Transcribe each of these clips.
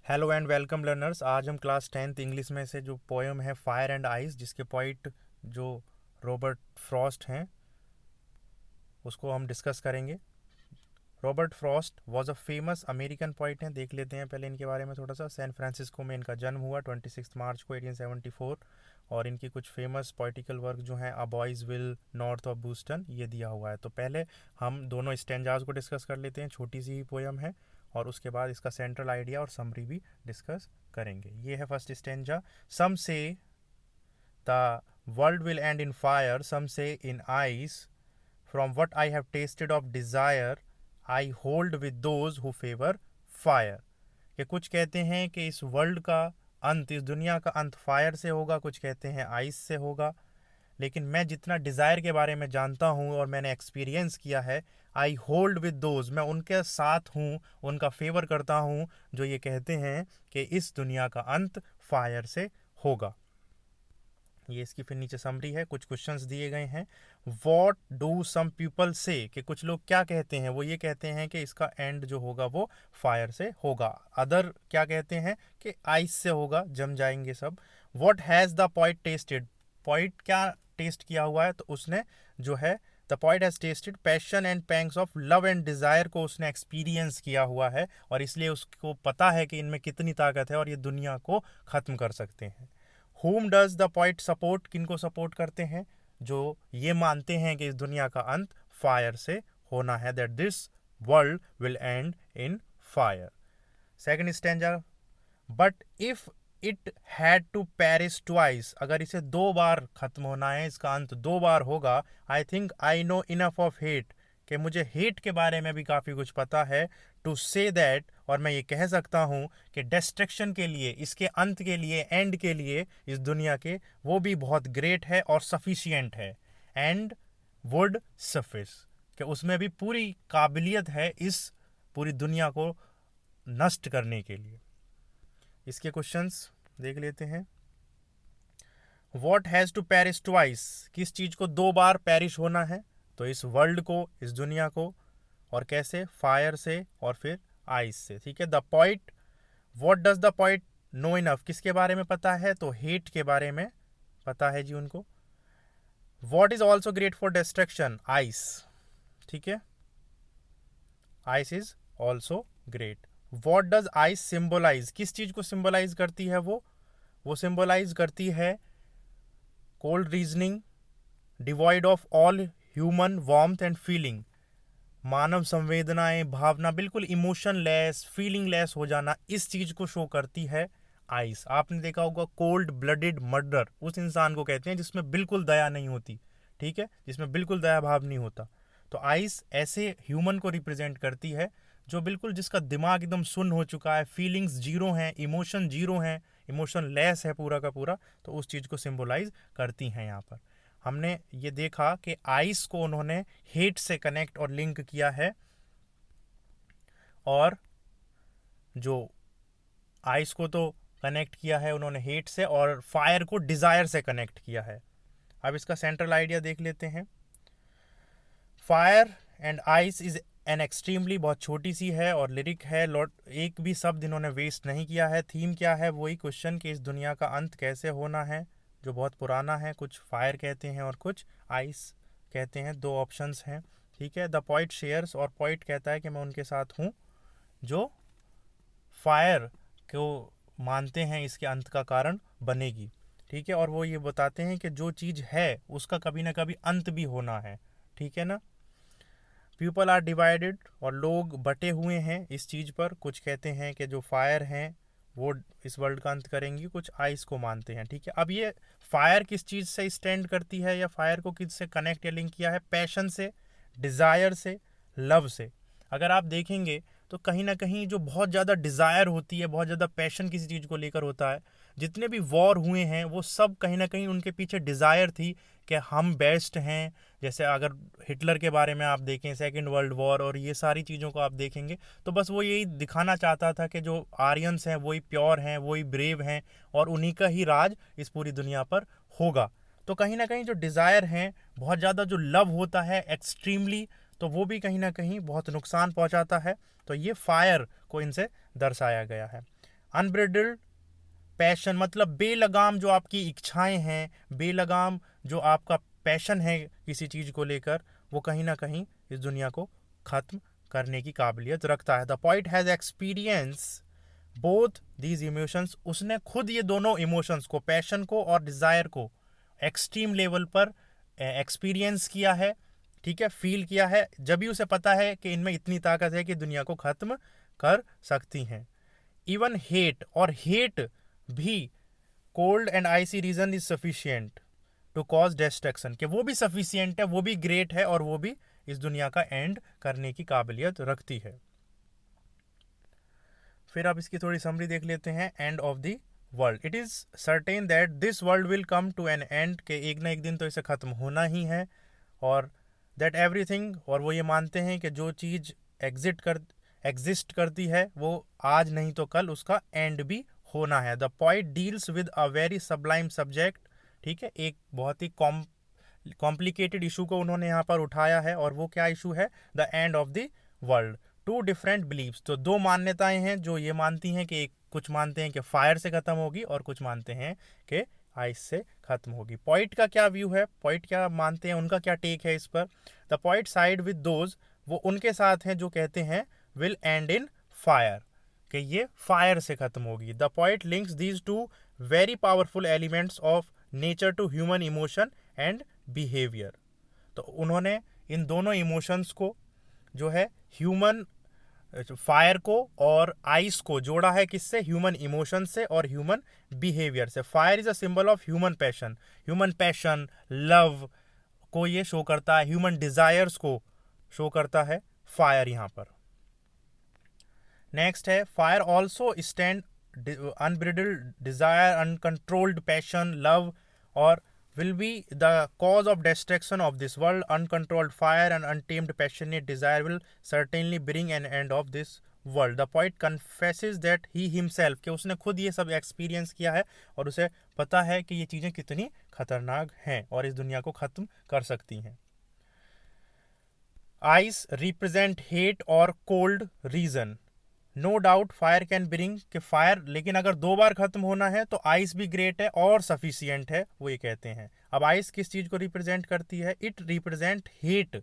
Hello and welcome learners. आज हम class 10th English में से जो पोएम है फायर एंड आइस, जिसके पोइट जो रॉबर्ट फ्रॉस्ट हैं, उसको हम डिस्कस करेंगे। Robert Frost was a famous American poet हैं। देख लेते हैं पहले इनके बारे में थोड़ा सा। सैन फ्रांसिस्को में इनका जन्म हुआ 26 मार्च को 1874। और इनकी कुछ फेमस पोइटिकल वर्क जो हैं a boy's will, north of Boston, ये दिया हुआ है। तो पहले हम दोनों स्टेंजाज को डिस्कस कर लेते हैं। छोटी सी ही पोएम है और उसके बाद इसका सेंट्रल आइडिया और समरी भी डिस्कस करेंगे। ये है first stanza. Some say the world will end in fire, some say in ice, from what I have tasted of desire I hold with those who favour fire. कि कुछ कहते हैं कि इस वर्ल्ड का अंत, इस दुनिया का अंत फायर से होगा, कुछ कहते हैं आइस से होगा। लेकिन मैं जितना डिज़ायर के बारे में जानता हूँ और मैंने एक्सपीरियंस किया है, आई होल्ड विद दोज, मैं उनके साथ हूँ, उनका फेवर करता हूँ जो ये कहते हैं कि इस दुनिया का अंत फायर से होगा। ये इसकी फिर नीचे समरी है, कुछ क्वेश्चंस दिए गए हैं। वॉट डू सम पीपल से, कि कुछ लोग क्या कहते हैं, वो ये कहते हैं कि इसका एंड जो होगा वो फायर से होगा। अदर क्या कहते हैं कि आइस से होगा, जम जाएंगे सब। What has the poet tested, poet क्या टेस्ट किया हुआ है, तो उसने जो है the poet has tested passion and pangs of love and desire को उसने एक्सपीरियंस किया हुआ है, और इसलिए उसको पता है कि इनमें कितनी ताकत है और ये दुनिया को ख़त्म कर सकते हैं। whom does the poet support, किनको सपोर्ट करते हैं, जो ये मानते हैं कि इस दुनिया का अंत फायर से होना है, that this world will end in fire. Second stanza, but if it had to perish twice, अगर इसे दो बार खत्म होना है, इसका अंत दो बार होगा, I think I know enough of hate, कि मुझे हेट के बारे में भी काफ़ी कुछ पता है, टू से दैट, और मैं ये कह सकता हूँ कि डिस्ट्रक्शन के लिए, इसके अंत के लिए, एंड के लिए इस दुनिया के, वो भी बहुत ग्रेट है और सफिशियंट है। एंड वुड सफिस, कि उसमें भी पूरी काबिलियत है इस पूरी दुनिया को नष्ट करने के लिए। इसके क्वेश्चंस देख लेते हैं। What has to perish twice, किस चीज़ को दो बार पेरिश होना है, तो इस वर्ल्ड को, इस दुनिया को। और कैसे, फायर से और फिर आइस से। ठीक है। The point, what does the point know enough, किसके बारे में पता है, तो हेट के बारे में पता है जी उनको। What is also great for destruction, ice. ठीक है, ice is also great. What does ice symbolise, किस चीज को सिंबलाइज करती है वो सिंबलाइज करती है cold reasoning, devoid of all human warmth and feeling, मानव संवेदनाएं, भावना, बिल्कुल इमोशन लेस, फीलिंग लेस हो जाना, इस चीज को शो करती है आइस। आपने देखा होगा कोल्ड ब्लडेड मर्डर उस इंसान को कहते हैं जिसमें बिल्कुल दया नहीं होती। ठीक है, जिसमें बिल्कुल दया भाव नहीं होता। तो आइस ऐसे ह्यूमन को रिप्रेजेंट करती है जो बिल्कुल, जिसका दिमाग एकदम सुन्न हो चुका है, फीलिंग्स जीरो हैं, इमोशन जीरो हैं, इमोशन लेस है पूरा का पूरा, तो उस चीज़ को सिंबलाइज करती हैं यहाँ पर। हमने ये देखा कि आइस को उन्होंने हेट से कनेक्ट और लिंक किया है, और जो आइस को तो कनेक्ट किया है उन्होंने हेट से, और फायर को डिज़ायर से कनेक्ट किया है। अब इसका सेंट्रल आइडिया देख लेते हैं। Fire and ice is an extremely, बहुत छोटी सी है और लिरिक है, लॉट एक भी शब्द इन्होंने वेस्ट नहीं किया है। थीम क्या है, वही क्वेश्चन कि इस दुनिया का अंत कैसे होना है, जो बहुत पुराना है। कुछ फायर कहते हैं और कुछ आइस कहते हैं, दो ऑप्शंस हैं। ठीक है। द पॉइंट शेयर्स, और पॉइंट कहता है कि मैं उनके साथ हूँ जो फायर को मानते हैं इसके अंत का कारण बनेगी। ठीक है। और वो ये बताते हैं कि जो चीज़ है उसका कभी ना कभी अंत भी होना है। ठीक है ना। पीपल आर डिवाइडेड, और लोग बटे हुए हैं इस चीज़ पर। कुछ कहते हैं कि जो फायर हैं वो इस वर्ल्ड का अंत करेंगी, कुछ आइस को मानते हैं। ठीक है। अब ये फायर किस चीज़ से स्टैंड करती है, या फायर को किस से कनेक्ट या लिंक किया है, पैशन से, डिज़ायर से, लव से। अगर आप देखेंगे तो कहीं ना कहीं जो बहुत ज़्यादा डिज़ायर होती है, बहुत ज़्यादा पैशन किसी चीज़ को लेकर होता है, जितने भी वॉर हुए हैं वो सब कहीं ना कहीं उनके पीछे डिज़ायर थी कि हम बेस्ट हैं। जैसे अगर हिटलर के बारे में आप देखें, सेकेंड वर्ल्ड वॉर, और ये सारी चीज़ों को आप देखेंगे तो बस वो यही दिखाना चाहता था कि जो आर्यंस हैं वही प्योर हैं, वही ब्रेव हैं, और उन्हीं का ही राज इस पूरी दुनिया पर होगा। तो कहीं ना कहीं जो डिज़ायर हैं, बहुत ज़्यादा जो लव होता है एक्सट्रीमली, तो वो भी कहीं ना कहीं बहुत नुकसान पहुंचाता है। तो ये फायर को इनसे दर्शाया गया है। अनब्रिडल्ड पैशन मतलब बेलगाम जो आपकी इच्छाएं हैं, बेलगाम जो आपका पैशन है किसी चीज़ को लेकर, वो कहीं ना कहीं इस दुनिया को ख़त्म करने की काबिलियत रखता है। The point has experience both these emotions, उसने खुद ये दोनों इमोशंस को, पैशन को और डिज़ायर को एक्सट्रीम लेवल पर एक्सपीरियंस किया है, ठीक है, फील किया है, जब भी उसे पता है कि इनमें इतनी ताकत है कि दुनिया को ख़त्म कर सकती हैं। इवन हेट, और हेट भी cold and icy reason is sufficient to cause destruction, कि वो भी सफिशियंट है, वो भी ग्रेट है, और वो भी इस दुनिया का एंड करने की काबिलियत रखती है। फिर आप इसकी थोड़ी समरी देख लेते हैं। End of the world, it is certain that this world will come to an end, के एक ना एक दिन तो इसे ख़त्म होना ही है। और दैट एवरीथिंग, और वो ये मानते हैं कि जो चीज़ एग्जिस्ट करती है वो आज नहीं तो कल उसका एंड भी होना है। The point deals with a very Sublime subject, ठीक है, एक बहुत ही कॉम्प्लिकेटेड इशू को उन्होंने यहाँ पर उठाया है, और वो क्या इशू है? The end of the world. Two different believes, तो दो मान्यताएं हैं जो ये मानती हैं कि कुछ मानते हैं कि फायर से ख़त्म होगी और कुछ मानते हैं कि आइस से ख़त्म होगी। पॉइंट का क्या व्यू है, पॉइंट क्या मानते हैं, उनका क्या टेक है इस पर? The point side with those, वो उनके साथ हैं जो कहते हैं विल एंड इन फायर, कि ये फायर से ख़त्म होगी। The point links these two very powerful elements of nature to human emotion and behaviour. तो उन्होंने इन दोनों इमोशंस को जो है ह्यूमन फायर को और आइस को जोड़ा है, किससे? ह्यूमन इमोशन से और ह्यूमन बिहेवियर से। Fire is a symbol of human passion, love को ये शो करता है, ह्यूमन डिजायर्स को शो करता है फायर यहाँ पर। नेक्स्ट है fire also stand unbridled desire, uncontrolled passion, love, और will be the cause of destruction of this world. Uncontrolled fire and untamed passionate desire will certainly bring an end of this world. The poet confesses that he himself, कि उसने खुद ये सब experience किया है और उसे पता है कि ये चीज़ें कितनी खतरनाक हैं और इस दुनिया को ख़त्म कर सकती हैं। आइस रिप्रेजेंट हेट और cold reason. No doubt fire can bring, कि फायर, लेकिन अगर दो बार खत्म होना है तो आइस भी ग्रेट है और सफिशियंट है, वो ये कहते हैं। अब आइस किस चीज को रिप्रेजेंट करती है? It represent hate.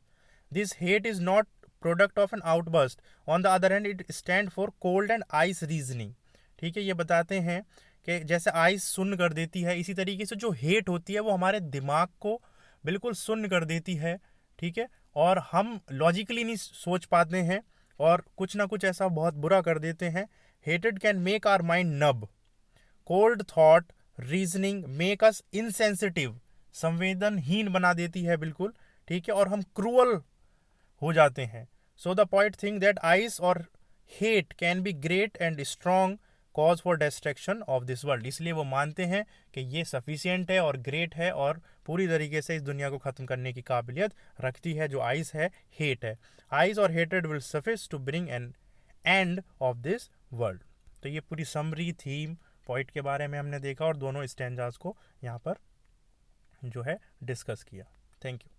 This hate is not product of N outburst, on the other hand it stand for cold and ice reasoning. ठीक है, ये बताते हैं कि जैसे आइस सुन्न कर देती है, इसी तरीके से जो हेट होती है वो हमारे दिमाग को बिल्कुल सुन्न कर देती है, ठीक है, और हम लॉजिकली नहीं सोच पाते हैं और कुछ ना कुछ ऐसा बहुत बुरा कर देते हैं। हेटेड can make our mind numb, cold thought reasoning make us insensitive, संवेदनहीन बना देती है बिल्कुल, ठीक है, और हम क्रूअल हो जाते हैं। So the point think that ice और hate can be great and strong cause for destruction of this world, इसलिए वो मानते हैं कि ये सफिशियंट है और ग्रेट है और पूरी तरीके से इस दुनिया को ख़त्म करने की काबिलियत रखती है, जो आइस है, हेट है। आइस और हेटेड will suffice to bring an end of this world. तो ये पूरी समरी थीम पॉइंट के बारे में हमने देखा और दोनों स्टैंजास को यहाँ पर जो है डिस्कस किया। Thank you.